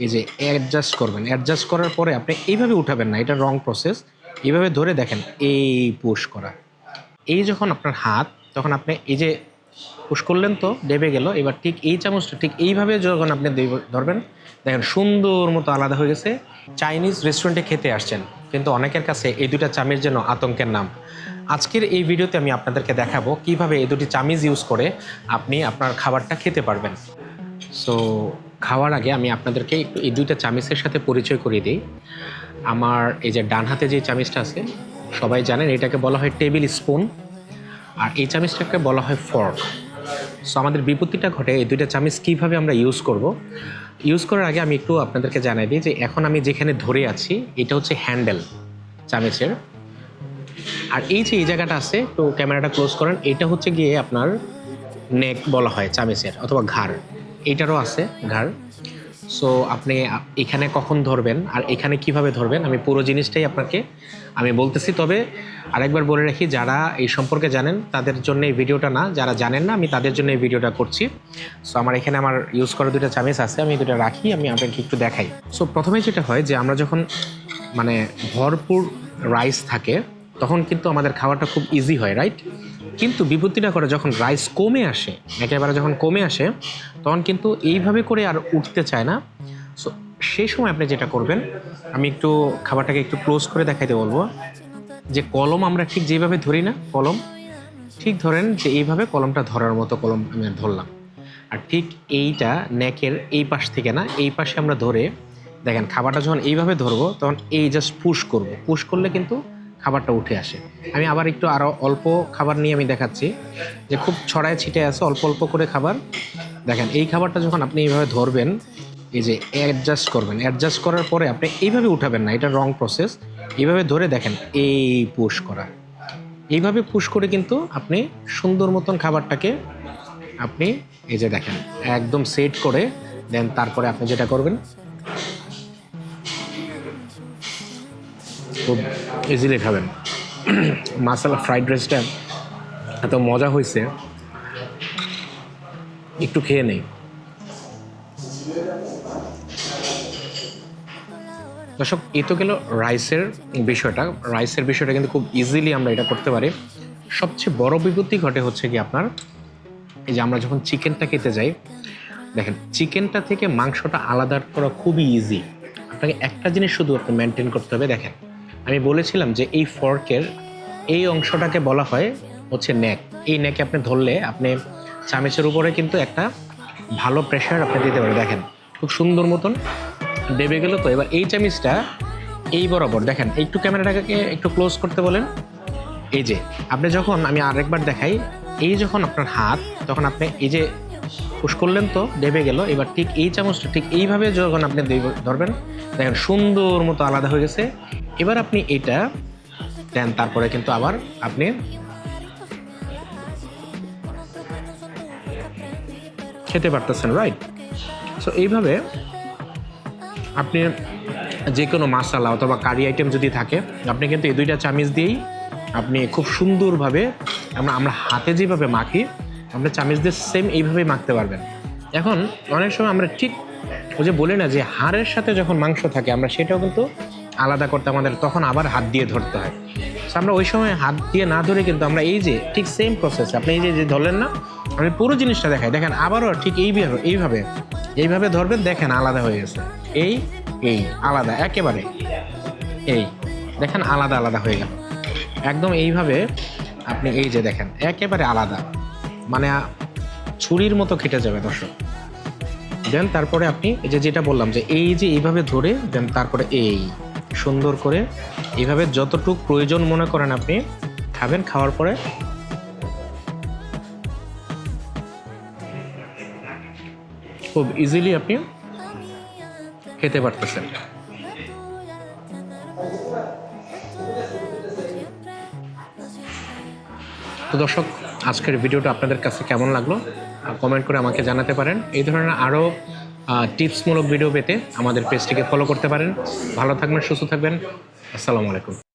এই যে অ্যাডজাস্ট করবেন, অ্যাডজাস্ট করার পরে আপনি এইভাবে উঠাবেন না, এটা রং প্রসেস। এইভাবে ধরে দেখেন, এই পুশ করা, এই যখন আপনার হাত, তখন আপনি এই যে পুশ করলেন তো ডেবে গেল। এবার ঠিক এই চামচটা ঠিক এইভাবে যখন আপনি ধরবেন, দেখেন সুন্দর মতো আলাদা হয়ে গেছে। চাইনিজ রেস্টুরেন্টে খেতে আসছেন, কিন্তু অনেকের কাছে এই দুটা চামিচ যেন আতঙ্কের নাম। আজকের এই ভিডিওতে আমি আপনাদেরকে দেখাবো কিভাবে এই দুটি চামিচ ইউজ করে আপনি আপনার খাবারটা খেতে পারবেন। সো খাওয়ার আগে আমি আপনাদেরকে একটু এই দুইটা চামিচের সাথে পরিচয় করিয়ে দিই। আমার এই যে ডান হাতে যে চামিচটা আছে, সবাই জানেন এটাকে বলা হয় টেবিল স্পুন, আর এই চামিচটাকে বলা হয় ফর্ক। সো আমাদের বিপত্তিটা ঘটে এই দুইটা চামিচ কীভাবে আমরা ইউজ করব। ইউজ করার আগে আমি একটু আপনাদেরকে জানাই দিই যে এখন আমি যেখানে ধরে আছি এটা হচ্ছে হ্যান্ডেল চামিচের, আর এই যে এই জায়গাটা আছে, তো ক্যামেরাটা ক্লোজ করেন, এটা হচ্ছে গিয়ে আপনার নেক বলা হয় চামিচের, অথবা ঘাড়, এইটারও আছে ঘাড়। সো আপনি এখানে কখন ধরবেন আর এখানে কিভাবে ধরবেন আমি পুরো জিনিসটাই আপনাকে আমি বলতেছি। তবে আরেকবার বলে রাখি, যারা এই সম্পর্কে জানেন তাদের জন্য এই ভিডিওটা না, যারা জানেন না আমি তাদের জন্য এই ভিডিওটা করছি। সো আমার এখানে আমার ইউজ করা দুটো চামিচ আছে, আমি দুটো রাখি, আমি আপনাকে একটু দেখাই। সো প্রথমে যেটা হয় যে আমরা যখন মানে ভরপুর রাইস থাকে তখন কিন্তু আমাদের খাওয়াটা খুব ইজি হয়, রাইট? কিন্তু বিপত্তিটা করে যখন রাইস কমে আসে, একেবারে যখন কমে আসে, তখন কিন্তু এইভাবে করে আর উঠতে চায় না। সো সেই সময় আপনি যেটা করবেন, আমি একটু খাবারটাকে একটু ক্লোজ করে দেখাইতে বলবো, যে কলম আমরা ঠিক যেভাবে ধরি না, কলম ঠিক ধরেন যে এইভাবে কলমটা ধরার মতো কলম আমি ধরলাম, আর ঠিক এইটা নেকের এই পাশ থেকে না, এই পাশে আমরা ধরে দেখেন খাবারটা যখন এইভাবে ধরবো তখন এই জাস্ট পুশ করব, পুশ করলে কিন্তু খাবারটা উঠে আসে। আমি আবার একটু আরও অল্প খাবার নিয়ে আমি দেখাচ্ছি, যে খুব ছড়ায় ছিটে আছে অল্প অল্প করে খাবার। দেখেন এই খাবারটা যখন আপনি এইভাবে ধরবেন, এই যে অ্যাডজাস্ট করবেন, অ্যাডজাস্ট করার পরে আপনি এইভাবে উঠাবেন না, এটা রং প্রসেস। এইভাবে ধরে দেখেন, এই পুশ করা, এইভাবে পুশ করে কিন্তু আপনি সুন্দর মতন খাবারটাকে আপনি এই যে দেখেন একদম সেট করে দেন। তারপরে আপনি যেটা করবেন, খুব ইজিলি খাবেন। মাসালা ফ্রাইড রাইসটা এত মজা হয়েছে, একটু খেয়ে নেই। দর্শক, এই তো গেল রাইসের বিষয়টা কিন্তু খুব ইজিলি আমরা এটা করতে পারি। সবচেয়ে বড় বিপত্তি ঘটে হচ্ছে কি আপনার, এই যে আমরা যখন চিকেনটা খেতে যাই, দেখেন চিকেনটা থেকে মাংসটা আলাদা করা খুবই ইজি। আপনাকে একটা জিনিস শুধু আপনি মেনটেন করতে হবে। দেখেন আমি বলেছিলাম যে এই ফর্কের এই অংশটাকে বলা হয় হচ্ছে নেক। এই নেকে আপনি ধরলে আপনি চামচের উপরে কিন্তু একটা ভালো প্রেশার আপনি দিতে পারেন। দেখেন খুব সুন্দর মতন দেবে গেল। তো এবার এই চামিচটা এই বরাবর দেখেন, একটু ক্যামেরাটাকে একটু ক্লোজ করতে বলেন। এই যে আপনি যখন, আমি আরেকবার দেখাই, এই যখন আপনার হাত, তখন আপনি এই যে পুশ করলেন তো ডেবে গেল। এবার ঠিক এই চামচটা ঠিক এইভাবে যখন আপনি ধরবেন, দেখেন সুন্দর মতো আলাদা হয়ে গেছে। এবার আপনি এটা দেন, তারপরে কিন্তু আবার আপনি খেতে পারতেছেন, রাইট? সো এইভাবে আপনি যে কোনো মশলা অথবা কারি আইটেম যদি থাকে, আপনি কিন্তু এই দুইটা চামিচ দিয়েই আপনি খুব সুন্দরভাবে, আমরা হাতে যেভাবে মাখি আপনি চামিচ দিয়ে সেম এইভাবেই মাখতে পারবেন। এখন অনেক সময় আমরা ঠিক ওই যে বলি না যে হাড়ের সাথে যখন মাংস থাকে, আমরা সেটাও কিন্তু আলাদা করতে আমাদের তখন আবার হাত দিয়ে ধরতে হয়। সো আমরা ওই সময় হাত দিয়ে না ধরে কিন্তু আমরা এই যে ঠিক সেম প্রসেস, আপনি এই যে ধরলেন না, আমি পুরো জিনিসটা দেখাই। দেখেন আবারও ঠিক এইভাবে ধরবেন, দেখেন আলাদা হয়ে গেছে। এই আলাদা একেবারে, এই দেখেন আলাদা আলাদা হয়ে গেল একদম। এইভাবে আপনি এই যে দেখেন একেবারে আলাদা, মানে ছুরির মতো কেটে যাবে দর্শক। দেন তারপরে আপনি এই যে যেটা বললাম যে এই যে এইভাবে ধরে দেন, তারপরে এই সুন্দর করে এইভাবে যতটুকু প্রয়োজন মনে করেন আপনি খাবেন। খাওয়ার পরে খুব ইজিলি আপনি খেতে পারতেছেন। তো দর্শক, আজকের ভিডিওটা আপনাদের কাছে কেমন লাগলো কমেন্ট করে আমাকে জানাতে পারেন। এই ধরনের আরও টিপসমূলক ভিডিও পেতে আমাদের পেজটিকে ফলো করতে পারেন। ভালো থাকবেন, সুস্থ থাকবেন। আসসালামু আলাইকুম।